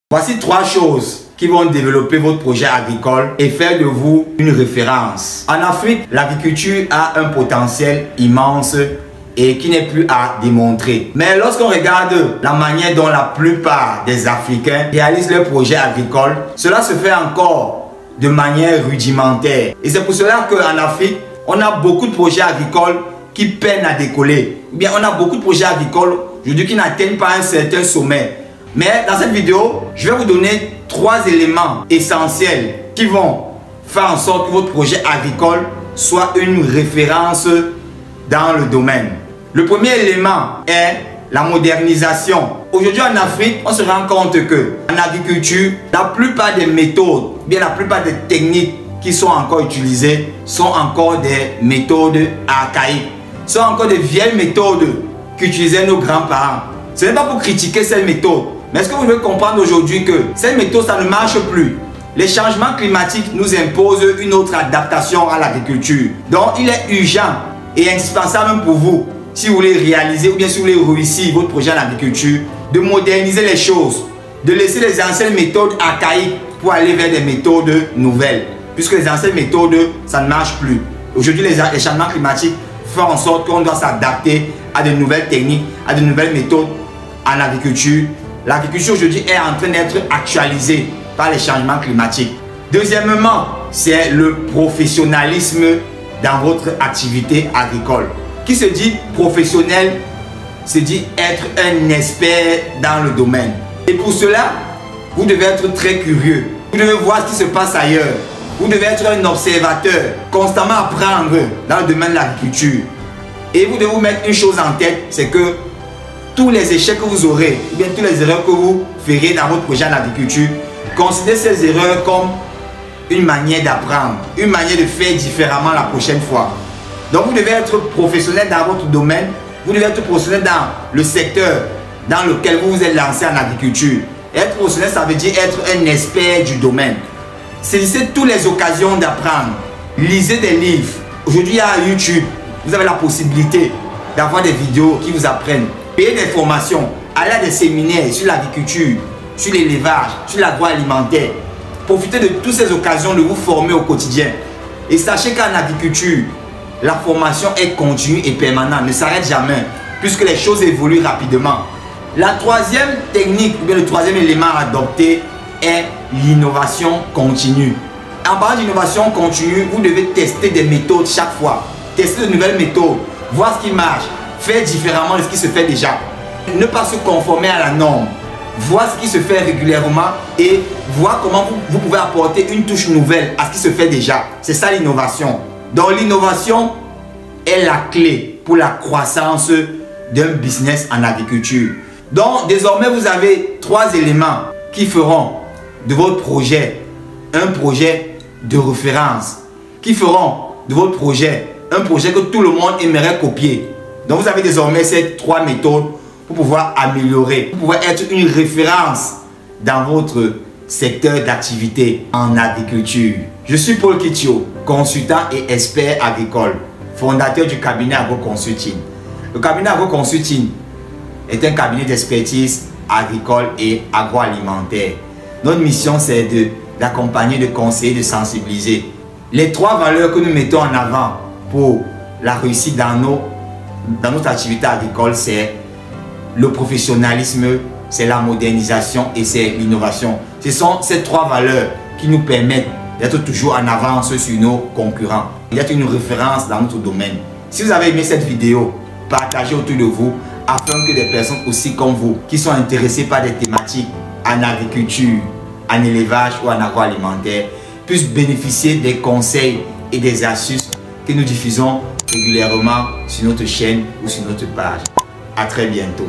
Voici 3 choses qui vont développer votre projet agricole et faire de vous une référence. En Afrique, l'agriculture a un potentiel immense et qui n'est plus à démontrer. Mais lorsqu'on regarde la manière dont la plupart des Africains réalisent leurs projets agricoles, cela se fait encore de manière rudimentaire. Et c'est pour cela qu'en Afrique, on a beaucoup de projets agricoles qui peinent à décoller. Ou bien on a beaucoup de projets agricoles aujourd'hui qui n'atteignent pas un certain sommet. Mais dans cette vidéo, je vais vous donner 3 éléments essentiels qui vont faire en sorte que votre projet agricole soit une référence dans le domaine. Le premier élément est la modernisation. Aujourd'hui en Afrique, on se rend compte que en agriculture, la plupart des méthodes, bien la plupart des techniques qui sont encore utilisées sont encore des méthodes archaïques. Ce sont encore des vieilles méthodes qu'utilisaient nos grands-parents. Ce n'est pas pour critiquer ces méthodes. Mais est-ce que vous devez comprendre aujourd'hui que ces méthodes, ça ne marche plus? Les changements climatiques nous imposent une autre adaptation à l'agriculture. Donc, il est urgent et indispensable même pour vous, si vous voulez réaliser ou bien si vous voulez réussir votre projet en agriculture, de moderniser les choses, de laisser les anciennes méthodes archaïques pour aller vers des méthodes nouvelles. Puisque les anciennes méthodes, ça ne marche plus. Aujourd'hui, les changements climatiques font en sorte qu'on doit s'adapter à de nouvelles techniques, à de nouvelles méthodes en agriculture. L'agriculture aujourd'hui est en train d'être actualisée par les changements climatiques. Deuxièmement, c'est le professionnalisme dans votre activité agricole. Qui se dit professionnel, se dit être un expert dans le domaine. Et pour cela, vous devez être très curieux. Vous devez voir ce qui se passe ailleurs. Vous devez être un observateur, constamment apprendre dans le domaine de l'agriculture. Et vous devez vous mettre une chose en tête, c'est que tous les échecs que vous aurez, ou bien toutes les erreurs que vous ferez dans votre projet en agriculture, considérez ces erreurs comme une manière d'apprendre, une manière de faire différemment la prochaine fois. Donc vous devez être professionnel dans votre domaine, vous devez être professionnel dans le secteur dans lequel vous vous êtes lancé en agriculture. Être professionnel, ça veut dire être un expert du domaine. Saisissez toutes les occasions d'apprendre. Lisez des livres. Aujourd'hui, à YouTube, vous avez la possibilité d'avoir des vidéos qui vous apprennent. Payez des formations, allez à des séminaires sur l'agriculture, sur l'élevage, sur l'agroalimentaire. Profitez de toutes ces occasions de vous former au quotidien. Et sachez qu'en agriculture, la formation est continue et permanente, ne s'arrête jamais, puisque les choses évoluent rapidement. La troisième technique, ou bien le troisième élément à adopter est l'innovation continue. En parlant d'innovation continue, vous devez tester des méthodes chaque fois. Tester de nouvelles méthodes, voir ce qui marche, faire différemment de ce qui se fait déjà. Ne pas se conformer à la norme. Voir ce qui se fait régulièrement et voir comment vous pouvez apporter une touche nouvelle à ce qui se fait déjà. C'est ça l'innovation. Donc l'innovation est la clé pour la croissance d'un business en agriculture. Donc désormais vous avez 3 éléments qui feront de votre projet un projet de référence. Qui feront de votre projet un projet que tout le monde aimerait copier. Donc vous avez désormais ces 3 méthodes pour pouvoir améliorer, pour pouvoir être une référence dans votre secteur d'activité en agriculture. Je suis Paul Kitio, consultant et expert agricole, fondateur du cabinet AgroConsulting. Le cabinet AgroConsulting est un cabinet d'expertise agricole et agroalimentaire. Notre mission, c'est d'accompagner, de conseiller, de sensibiliser. Les 3 valeurs que nous mettons en avant pour la réussite dans notre activité agricole, c'est le professionnalisme, c'est la modernisation et c'est l'innovation. Ce sont ces 3 valeurs qui nous permettent d'être toujours en avance sur nos concurrents, d'être une référence dans notre domaine. Si vous avez aimé cette vidéo, partagez autour de vous afin que des personnes aussi comme vous, qui sont intéressées par des thématiques en agriculture, en élevage ou en agroalimentaire, puissent bénéficier des conseils et des astuces que nous diffusons régulièrement sur notre chaîne ou sur notre page. À très bientôt.